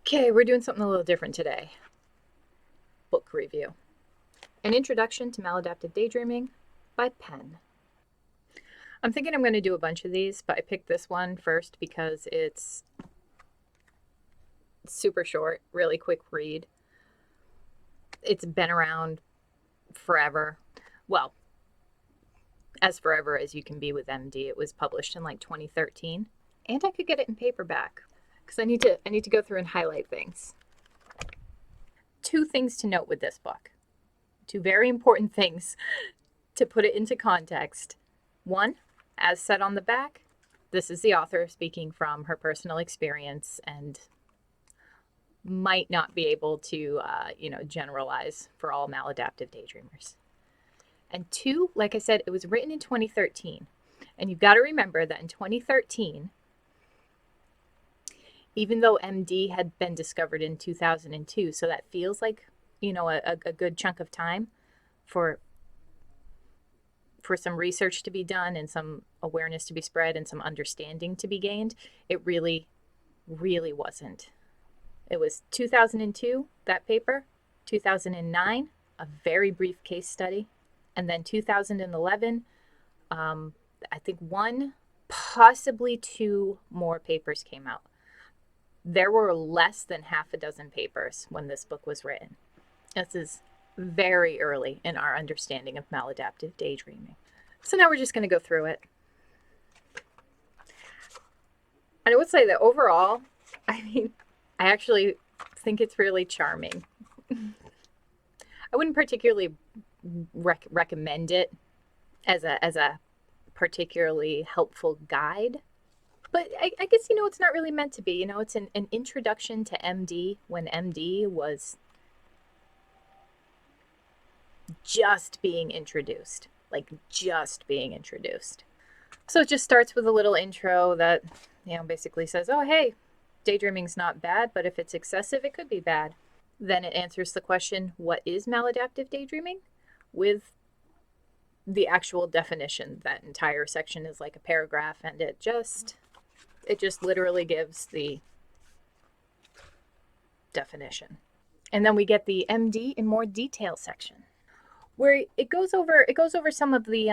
Okay, we're doing something a little different today. Book review. An Introduction to Maladaptive Daydreaming by Penn. I'm thinking I'm going to do a bunch of these, but I picked this one first because it's super short, really quick read. It's been around forever. Well, as forever as you can be with MD. It was published in like 2013, and I could get it in paperback because I need to go through and highlight things. Two things to note with this book. Two very important things to put it into context. One, as said on the back, this is the author speaking from her personal experience and might not be able to, generalize for all maladaptive daydreamers. And two, like I said, it was written in 2013. And you've got to remember that in 2013, even though MD had been discovered in 2002, so that feels like, a good chunk of time for some research to be done and some awareness to be spread and some understanding to be gained, it really, really wasn't. It was 2002, that paper, 2009, a very brief case study, and then 2011, I think one, possibly two more papers came out. There were less than half a dozen papers when this book was written. This is very early in our understanding of maladaptive daydreaming. So now we're just going to go through it. And I would say that overall, I actually think it's really charming. I wouldn't particularly recommend it as a particularly helpful guide. But I guess, it's not really meant to be. It's an introduction to MD when MD was just being introduced. So it just starts with a little intro that, basically says, oh, hey, daydreaming's not bad, but if it's excessive, it could be bad. Then it answers the question, what is maladaptive daydreaming? With the actual definition. That entire section is like a paragraph, and it just literally gives the definition. And then we get the MD in more detail section, where it goes over some of the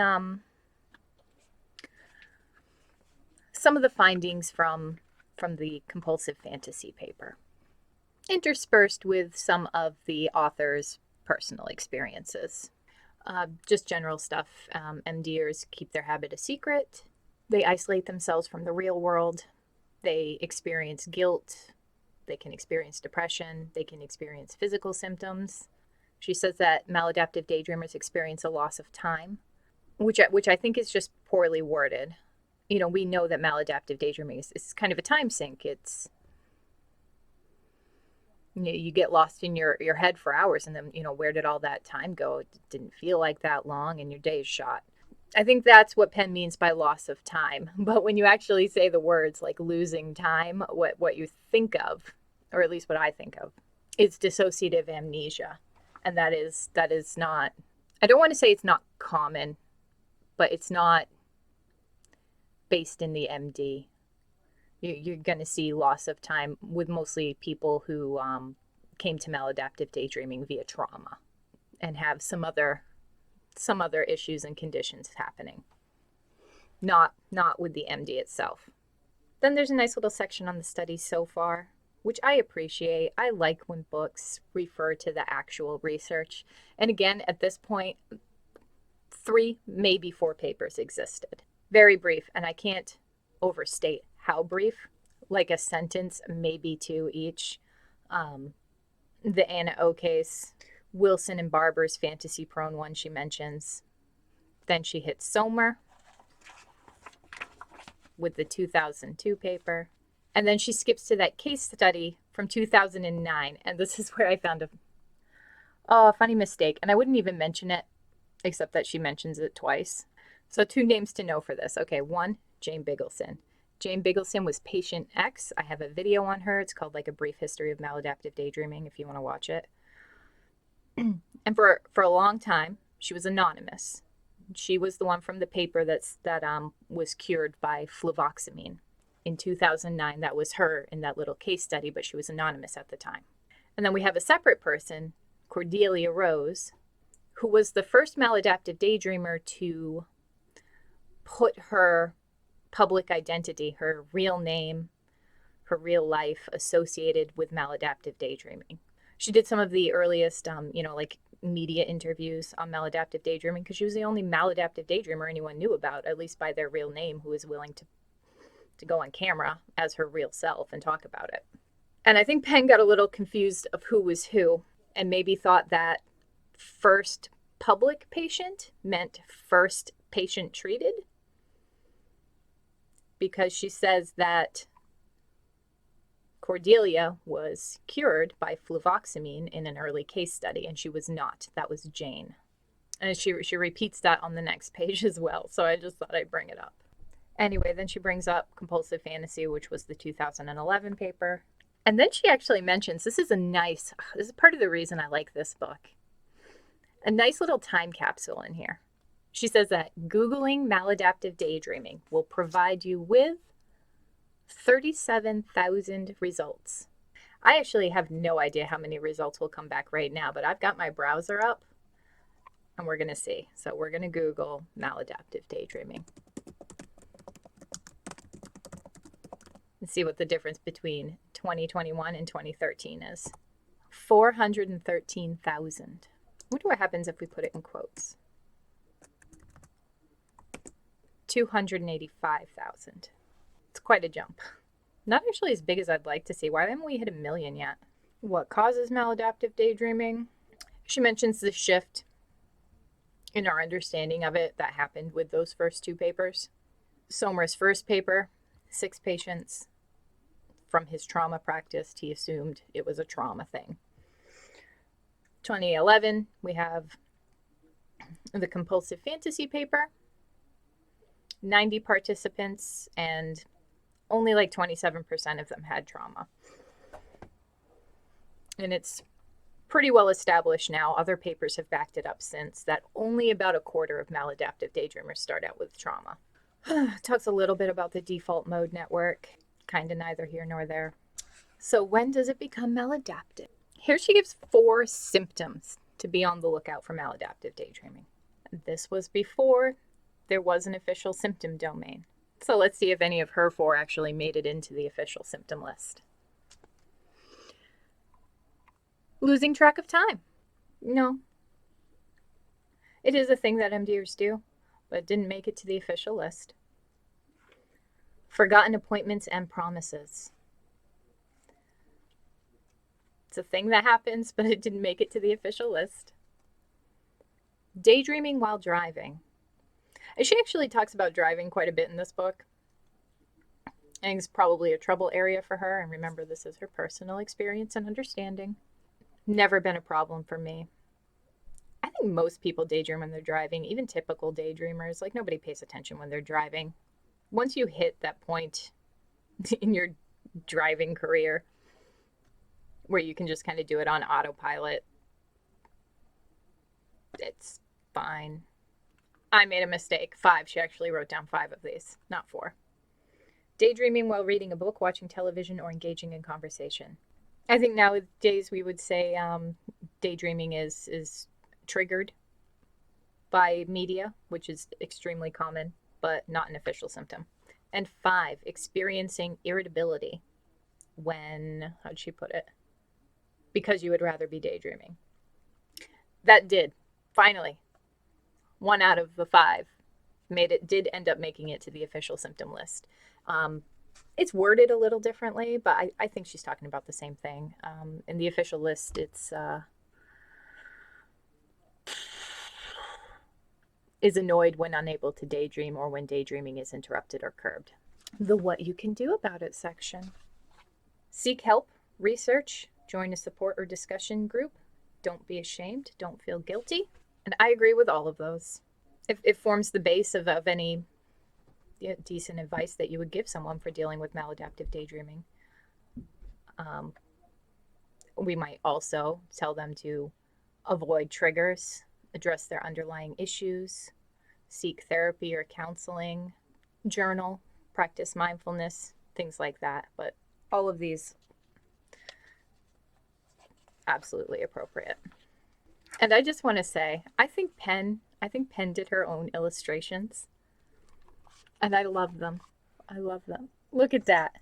findings from the compulsive fantasy paper, interspersed with some of the author's personal experiences. Just general stuff. MDers keep their habit a secret. They isolate themselves from the real world. They experience guilt. They can experience depression. They can experience physical symptoms. She says that maladaptive daydreamers experience a loss of time, which I think is just poorly worded. We know that maladaptive daydreaming is kind of a time sink. It's, you get lost in your head for hours, and then, where did all that time go? It didn't feel like that long, and your day is shot. I think that's what Penn means by loss of time. But when you actually say the words like losing time, what you think of, or at least what I think of, is dissociative amnesia. And that is not, I don't want to say it's not common, but it's not based in the MD. You're going to see loss of time with mostly people who came to maladaptive daydreaming via trauma and have some other issues and conditions happening. Not with the MD itself. Then there's a nice little section on the study so far, which I appreciate. I like when books refer to the actual research. And again, at this point, 3, maybe 4 papers existed. Very brief, and I can't overstate how brief. Like a sentence, maybe 2 each. The Anna O case, Wilson and Barber's fantasy-prone one she mentions. Then she hits Somer with the 2002 paper. And then she skips to that case study from 2009. And this is where I found a funny mistake. And I wouldn't even mention it, except that she mentions it twice. So 2 names to know for this. Okay, 1, Jane Bigelson. Jane Bigelson was patient X. I have a video on her. It's called like A Brief History of Maladaptive Daydreaming, if you want to watch it. And for a long time, she was anonymous. She was the one from the paper that was cured by fluvoxamine. in 2009. That was her in that little case study, but she was anonymous at the time. And then we have a separate person, Cordelia Rose, who was the first maladaptive daydreamer to put her public identity, her real name, her real life associated with maladaptive daydreaming. She did some of the earliest, like media interviews on maladaptive daydreaming because she was the only maladaptive daydreamer anyone knew about, at least by their real name, who was willing to go on camera as her real self and talk about it. And I think Penn got a little confused of who was who and maybe thought that first public patient meant first patient treated, because she says that Cordelia was cured by fluvoxamine in an early case study, and she was not. That was Jane. And she repeats that on the next page as well, so I just thought I'd bring it up. Anyway, then she brings up compulsive fantasy, which was the 2011 paper. And then she actually mentions, this is part of the reason I like this book, a nice little time capsule in here. She says that Googling maladaptive daydreaming will provide you with 37,000 results. I actually have no idea how many results will come back right now, but I've got my browser up and we're going to see. So we're going to Google maladaptive daydreaming and see what the difference between 2021 and 2013 is. 413,000. I wonder what happens if we put it in quotes. 285,000. It's quite a jump. Not actually as big as I'd like to see. Why haven't we hit 1 million yet? What causes maladaptive daydreaming? She mentions the shift in our understanding of it that happened with those first two papers. Sommer's first paper, 6 patients. From his trauma practice, he assumed it was a trauma thing. 2011, we have the compulsive fantasy paper. 90 participants, and only like 27% of them had trauma. And it's pretty well established now, other papers have backed it up since, that only about a quarter of maladaptive daydreamers start out with trauma. Talks a little bit about the default mode network, kind of neither here nor there. So when does it become maladaptive? Here she gives 4 symptoms to be on the lookout for maladaptive daydreaming. This was before there was an official symptom domain. So let's see if any of her 4 actually made it into the official symptom list. Losing track of time. No. It is a thing that MDers do, but it didn't make it to the official list. Forgotten appointments and promises. It's a thing that happens, but it didn't make it to the official list. Daydreaming while driving. And she actually talks about driving quite a bit in this book. I think it's probably a trouble area for her, and remember, this is her personal experience and understanding. Never been a problem for me. I think most people daydream when they're driving, even typical daydreamers. Like, nobody pays attention when they're driving. Once you hit that point in your driving career where you can just kind of do it on autopilot, it's fine. I made a mistake. 5. She actually wrote down 5 of these, not 4. Daydreaming while reading a book, watching television, or engaging in conversation. I think nowadays we would say daydreaming is triggered by media, which is extremely common, but not an official symptom. And 5, experiencing irritability when, how'd she put it? Because you would rather be daydreaming. That did, finally. 1 out of the 5 did end up making it to the official symptom list. It's worded a little differently, but I think she's talking about the same thing. In the official list, it's is annoyed when unable to daydream or when daydreaming is interrupted or curbed. The what you can do about it section. Seek help, research, join a support or discussion group. Don't be ashamed, don't feel guilty. And I agree with all of those. It forms the base of any decent advice that you would give someone for dealing with maladaptive daydreaming. We might also tell them to avoid triggers, address their underlying issues, seek therapy or counseling, journal, practice mindfulness, things like that. But all of these, absolutely appropriate. And I just want to say, I think Penn did her own illustrations, and I love them. I love them. Look at that.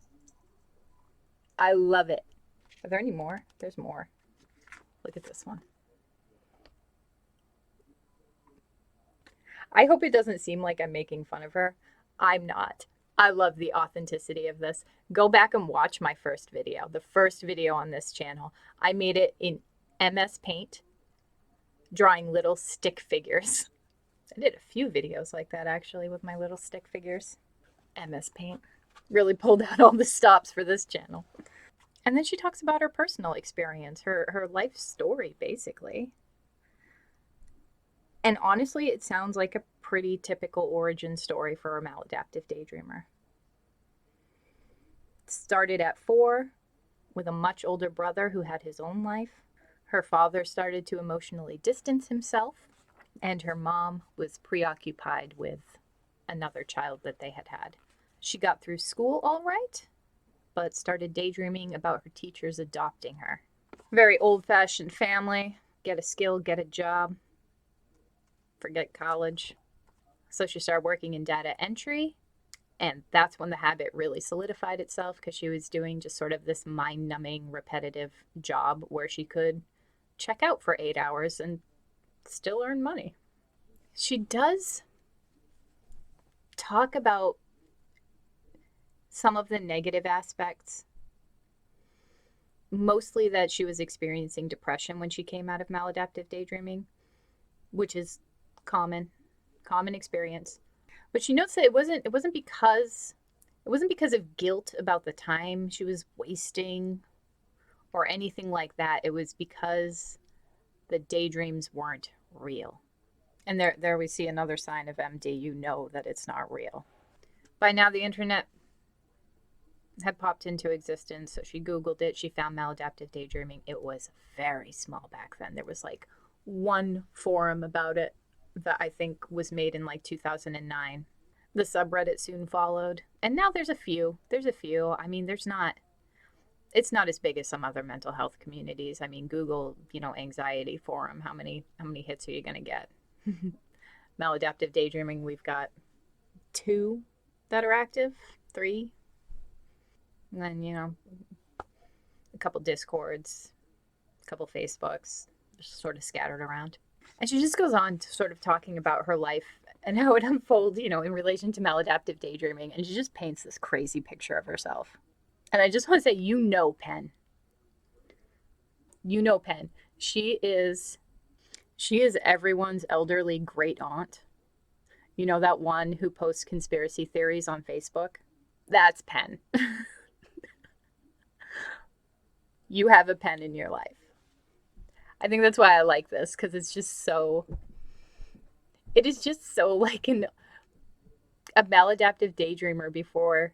I love it. Are there any more? There's more. Look at this one. I hope it doesn't seem like I'm making fun of her. I'm not. I love the authenticity of this. Go back and watch my first video, the first video on this channel. I made it in MS Paint, drawing little stick figures. I did a few videos like that actually with my little stick figures. MS Paint. Really pulled out all the stops for this channel. And then she talks about her personal experience, her life story, basically. And honestly, it sounds like a pretty typical origin story for a maladaptive daydreamer. Started at 4 with a much older brother who had his own life. Her father started to emotionally distance himself, and her mom was preoccupied with another child that they had had. She got through school all right, but started daydreaming about her teachers adopting her. Very old-fashioned family. Get a skill, get a job. Forget college. So she started working in data entry, and that's when the habit really solidified itself, because she was doing just sort of this mind-numbing, repetitive job where she could check out for 8 hours and still earn money. She does talk about some of the negative aspects, mostly that she was experiencing depression when she came out of maladaptive daydreaming, which is common experience. But she notes that it wasn't because of guilt about the time she was wasting or anything like that. It was because the daydreams weren't real. And there we see another sign of MD. You know that it's not real. By now the internet had popped into existence, so she Googled it. She found maladaptive daydreaming. It was very small back then. There was like one forum about it that I think was made in like 2009. The subreddit soon followed, and now there's a few. I mean, it's not as big as some other mental health communities. I mean, Google, anxiety forum. How many hits are you going to get? Maladaptive daydreaming, we've got 2 that are active, 3. And then, a couple Discords, a couple Facebooks, just sort of scattered around. And she just goes on to sort of talking about her life and how it unfolds, in relation to maladaptive daydreaming. And she just paints this crazy picture of herself. And I just want to say, Penn. Penn. She is everyone's elderly great aunt. That one who posts conspiracy theories on Facebook? That's Penn. You have a Penn in your life. I think that's why I like this, because it is just so like a maladaptive daydreamer before,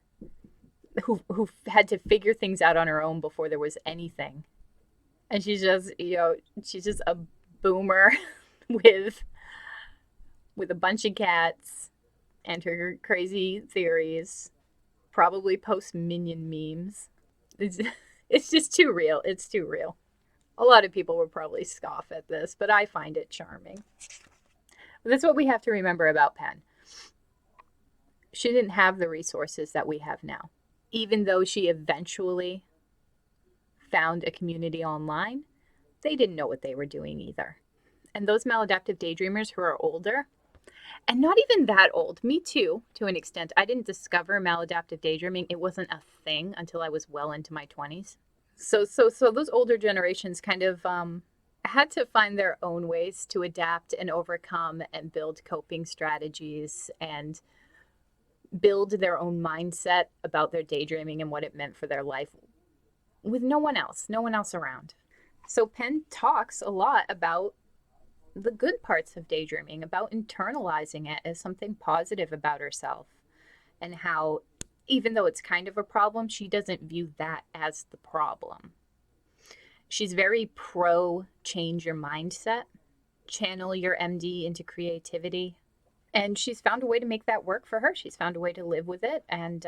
who had to figure things out on her own before there was anything. And she's just, she's just a boomer with a bunch of cats and her crazy theories. Probably post Minion memes. It's just too real. It's too real. A lot of people would probably scoff at this, but I find it charming. But that's what we have to remember about Penn. She didn't have the resources that we have now. Even though she eventually found a community online, they didn't know what they were doing either. And those maladaptive daydreamers who are older, and not even that old, me too, to an extent. I didn't discover maladaptive daydreaming. It wasn't a thing until I was well into my 20s. So those older generations kind of had to find their own ways to adapt and overcome and build coping strategies and build their own mindset about their daydreaming and what it meant for their life with no one else around. So Penn talks a lot about the good parts of daydreaming, about internalizing it as something positive about herself, and how even though it's kind of a problem, she doesn't view that as the problem. She's very pro change your mindset, channel your MD into creativity. And she's found a way to make that work for her. She's found a way to live with it and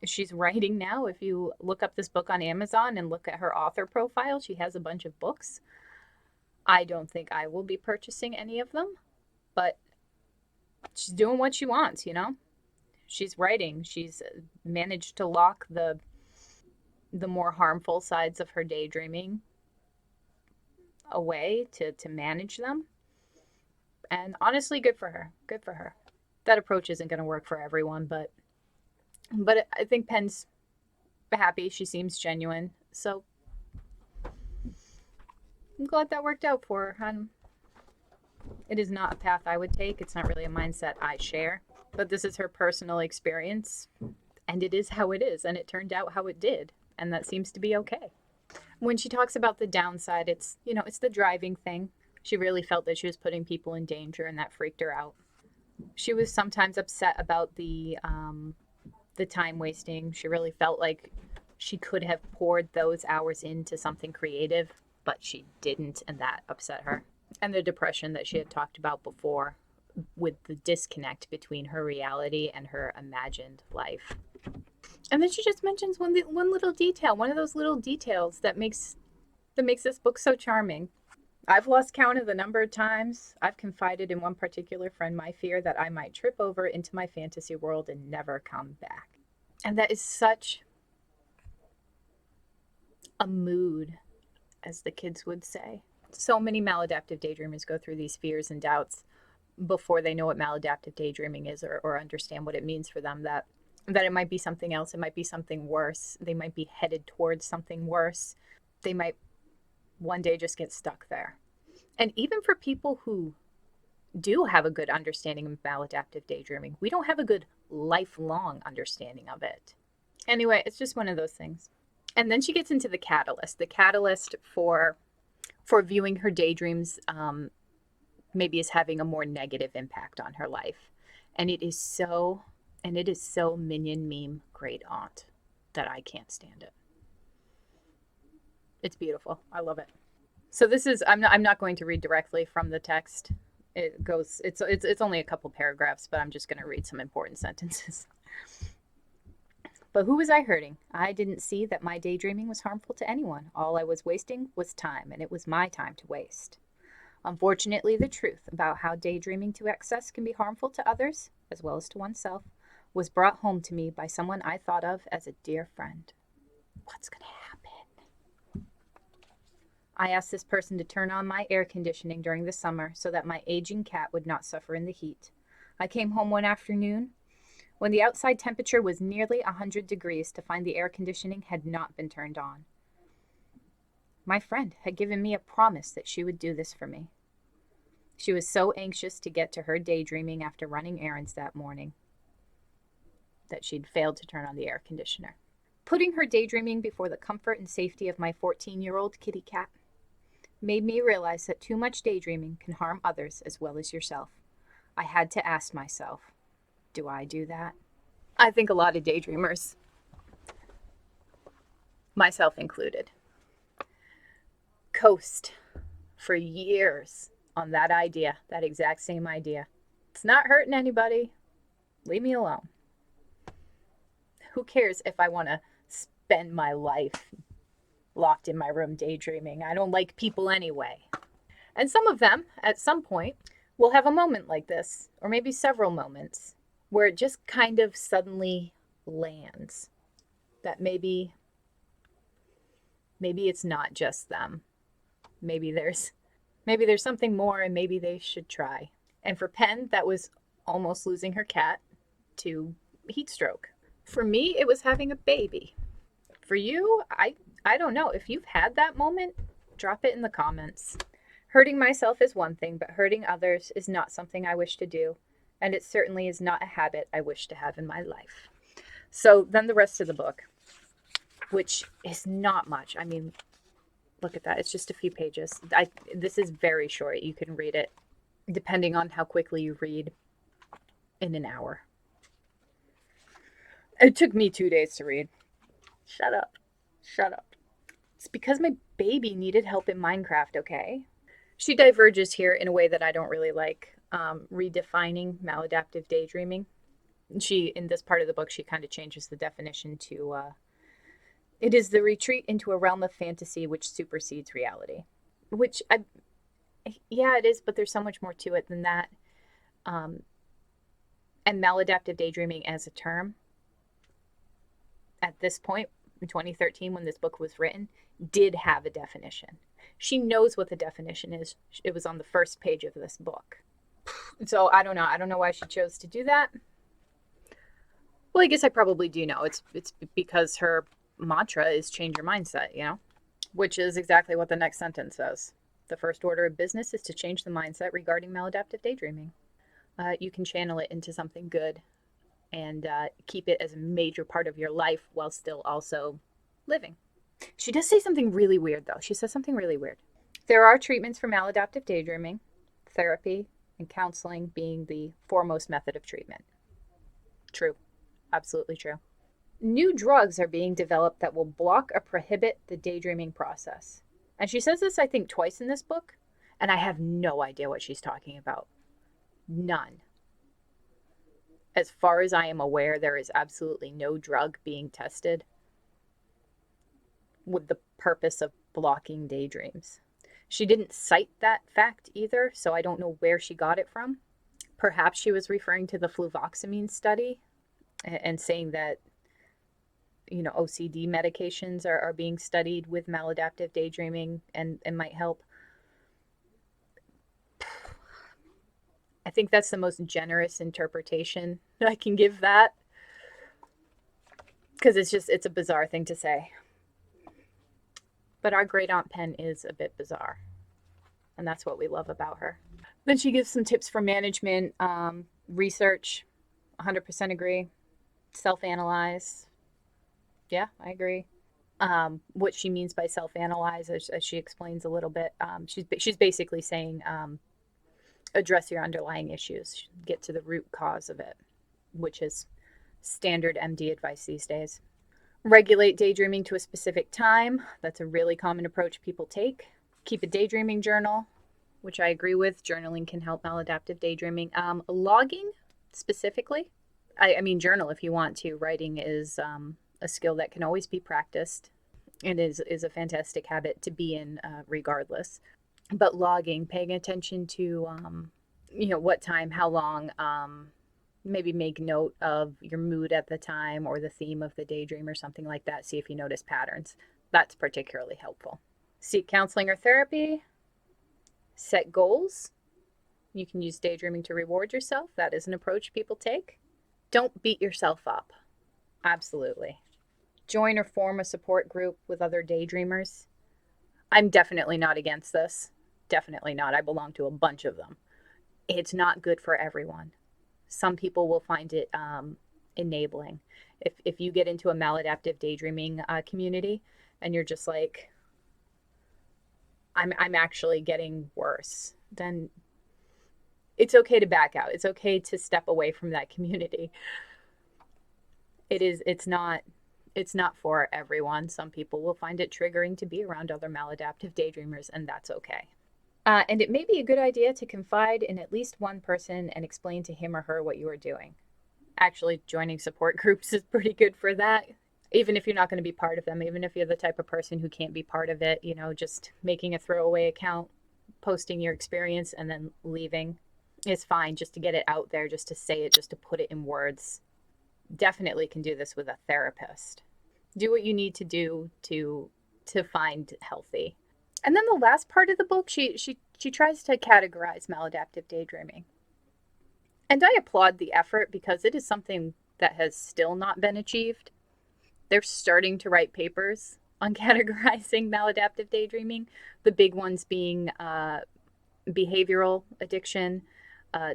She's writing now. If you look up this book on Amazon and look at her author profile, she has a bunch of books. I don't think I will be purchasing any of them, but she's doing what she wants, you know? She's writing. She's managed to lock the more harmful sides of her daydreaming away to manage them. And honestly, good for her. Good for her. That approach isn't going to work for everyone, but I think Penn's happy. She seems genuine. So I'm glad that worked out for her. It is not a path I would take. It's not really a mindset I share. But this is her personal experience, and it is how it is, and it turned out how it did, and that seems to be okay. When she talks about the downside, it's, you know, it's the driving thing. She really felt that she was putting people in danger, and that freaked her out. She was sometimes upset about the time wasting. She really felt like she could have poured those hours into something creative, but she didn't, and that upset her. And the depression that she had talked about before, with the disconnect between her reality and her imagined life. And then she just mentions one little detail, one of those little details that makes this book so charming. I've lost count of the number of times I've confided in one particular friend my fear that I might trip over into my fantasy world and never come back. And that is such a mood, as the kids would say. So many maladaptive daydreamers go through these fears and doubts before they know what maladaptive daydreaming is, or understand what it means for them, that it might be something else. It might be something worse. They might be headed towards something worse. They might one day just get stuck there. And even for people who do have a good understanding of maladaptive daydreaming, we don't have a good lifelong understanding of it. Anyway, it's just one of those things. And then she gets into the catalyst for viewing her daydreams maybe is having a more negative impact on her life. And it is so minion meme great aunt that I can't stand it. It's beautiful. I love it. So this is, I'm not going to read directly from the text. It's only a couple paragraphs, but I'm just going to read some important sentences. But who was I hurting? I didn't see that my daydreaming was harmful to anyone. All I was wasting was time, and it was my time to waste. Unfortunately, the truth about how daydreaming to excess can be harmful to others, as well as to oneself, was brought home to me by someone I thought of as a dear friend. What's going to happen? I asked this person to turn on my air conditioning during the summer so that my aging cat would not suffer in the heat. I came home one afternoon when the outside temperature was nearly 100 degrees to find the air conditioning had not been turned on. My friend had given me a promise that she would do this for me. She was so anxious to get to her daydreaming after running errands that morning that she'd failed to turn on the air conditioner, putting her daydreaming before the comfort and safety of my 14-year-old kitty cat made me realize that too much daydreaming can harm others as well as yourself. I had to ask myself, do I do that? I think a lot of daydreamers, myself included, coast for years on that idea, that exact same idea. It's not hurting anybody. Leave me alone. Who cares if I want to spend my life locked in my room daydreaming? I don't like people anyway. And some of them, at some point, will have a moment like this, or maybe several moments, where it just kind of suddenly lands. That maybe it's not just them. Maybe there's something more, and maybe they should try. And for Penn, that was almost losing her cat to heat stroke. For me, it was having a baby. For you, I don't know. If you've had that moment, drop it in the comments. Hurting myself is one thing, but hurting others is not something I wish to do. And it certainly is not a habit I wish to have in my life. So then the rest of the book, which is not much. I mean, look at that. It's just a few pages. This is very short. You can read it, depending on how quickly you read, in an hour. It took me 2 days to read. Shut up. It's because my baby needed help in Minecraft, okay? She diverges here in a way that I don't really like, redefining maladaptive daydreaming. In this part of the book, she kind of changes the definition to it is the retreat into a realm of fantasy which supersedes reality. Which, yeah, it is, but there's so much more to it than that. And maladaptive daydreaming as a term, at this point, in 2013, when this book was written, did have a definition. She knows what the definition is. It was on the first page of this book. So I don't know. I don't know why she chose to do that. Well, I guess I probably do know. It's because her mantra is change your mindset, which is exactly what the next sentence says. The first order of business is to change the mindset regarding maladaptive daydreaming. You can channel it into something good and keep it as a major part of your life while still also living. She does say something really weird, though. She says something really weird. There are treatments for maladaptive daydreaming, therapy and counseling being the foremost method of treatment. True. Absolutely true. New drugs are being developed that will block or prohibit the daydreaming process. And she says this, I think, twice in this book, and I have no idea what she's talking about. None. As far as I am aware, there is absolutely no drug being tested with the purpose of blocking daydreams. She didn't cite that fact either, so I don't know where she got it from. Perhaps she was referring to the fluvoxamine study and saying that, OCD medications are being studied with maladaptive daydreaming and might help. I think that's the most generous interpretation I can give that, because it's a bizarre thing to say. But our great Aunt Pen is a bit bizarre, and that's what we love about her. Then she gives some tips for management, research, 100% agree, self-analyze. Yeah, I agree. What she means by self-analyze, as she explains a little bit, she's basically saying address your underlying issues, get to the root cause of it, which is standard MD advice these days. Regulate daydreaming to a specific time. That's a really common approach people take. Keep a daydreaming journal, which I agree with. Journaling can help maladaptive daydreaming. Logging specifically. I mean, journal if you want to. Writing is a skill that can always be practiced and is a fantastic habit to be in regardless. But logging, paying attention to, what time, how long, maybe make note of your mood at the time or the theme of the daydream or something like that. See if you notice patterns. That's particularly helpful. Seek counseling or therapy. Set goals. You can use daydreaming to reward yourself. That is an approach people take. Don't beat yourself up. Absolutely. Join or form a support group with other daydreamers. I'm definitely not against this. Definitely not. I belong to a bunch of them. It's not good for everyone. Some people will find it enabling. If you get into a maladaptive daydreaming community and you're just like, I'm actually getting worse, then it's okay to back out. It's okay to step away from that community. It's not for everyone. Some people will find it triggering to be around other maladaptive daydreamers, and that's okay. And it may be a good idea to confide in at least one person and explain to him or her what you are doing. Actually, joining support groups is pretty good for that. Even if you're not going to be part of them, even if you're the type of person who can't be part of it, just making a throwaway account, posting your experience, and then leaving is fine, just to get it out there, just to say it, just to put it in words. Definitely can do this with a therapist. Do what you need to do to find healthy. And then the last part of the book, she tries to categorize maladaptive daydreaming. And I applaud the effort because it is something that has still not been achieved. They're starting to write papers on categorizing maladaptive daydreaming, the big ones being behavioral addiction,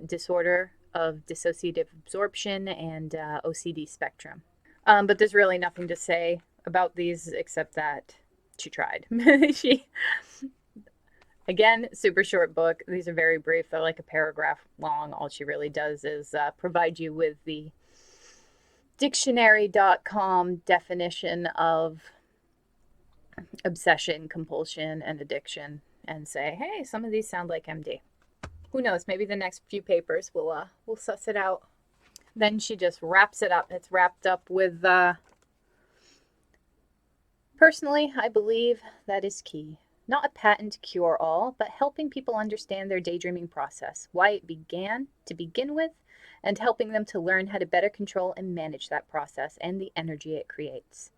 disorder of dissociative absorption, and OCD spectrum. But there's really nothing to say about these except that she tried. Again, super short book. These are very brief. They're like a paragraph long. All she really does is provide you with the dictionary.com definition of obsession, compulsion, and addiction and say, hey, some of these sound like MD. Who knows? Maybe the next few papers will suss it out. Then she just wraps it up. It's wrapped up with, personally, I believe that is key. Not a patent cure all, but helping people understand their daydreaming process, why it began to begin with, and helping them to learn how to better control and manage that process and the energy it creates.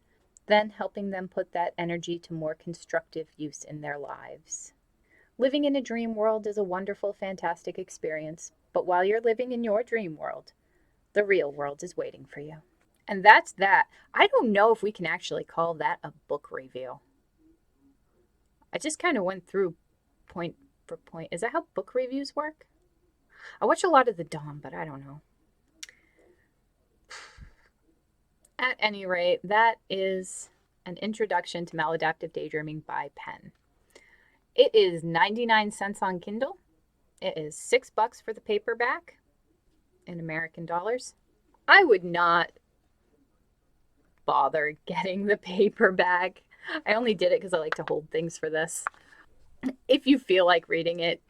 Then helping them put that energy to more constructive use in their lives. Living in a dream world is a wonderful, fantastic experience, but while you're living in your dream world, the real world is waiting for you. And that's that. I don't know if we can actually call that a book review. I just kind of went through point for point. Is that how book reviews work? I watch a lot of The Dom, but I don't know. At any rate, that is an introduction to Maladaptive Daydreaming by Penn. It is 99 cents on Kindle. It is $6 for the paperback in American dollars. I would not bother getting the paperback. I only did it because I like to hold things for this. If you feel like reading it,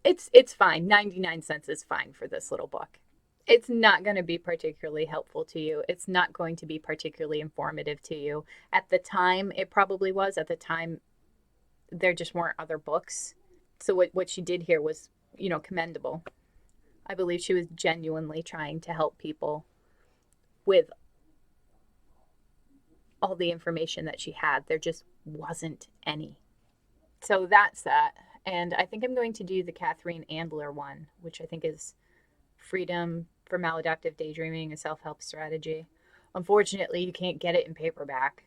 it's fine. 99 cents is fine for this little book. It's not going to be particularly helpful to you. It's not going to be particularly informative to you. At the time, it probably was. At the time, there just weren't other books. So what she did here was, commendable. I believe she was genuinely trying to help people with all the information that she had. There just wasn't any. So that's that. And I think I'm going to do the Catherine Ambler one, which I think is Freedom for Maladaptive Daydreaming, a self-help strategy. Unfortunately, you can't get it in paperback.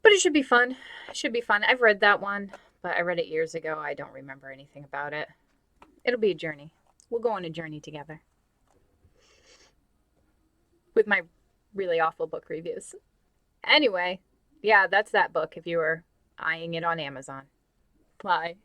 But it should be fun. It should be fun. I've read that one, but I read it years ago. I don't remember anything about it. It'll be a journey. We'll go on a journey together. With my really awful book reviews. Anyway, yeah, that's that book if you were eyeing it on Amazon. Bye.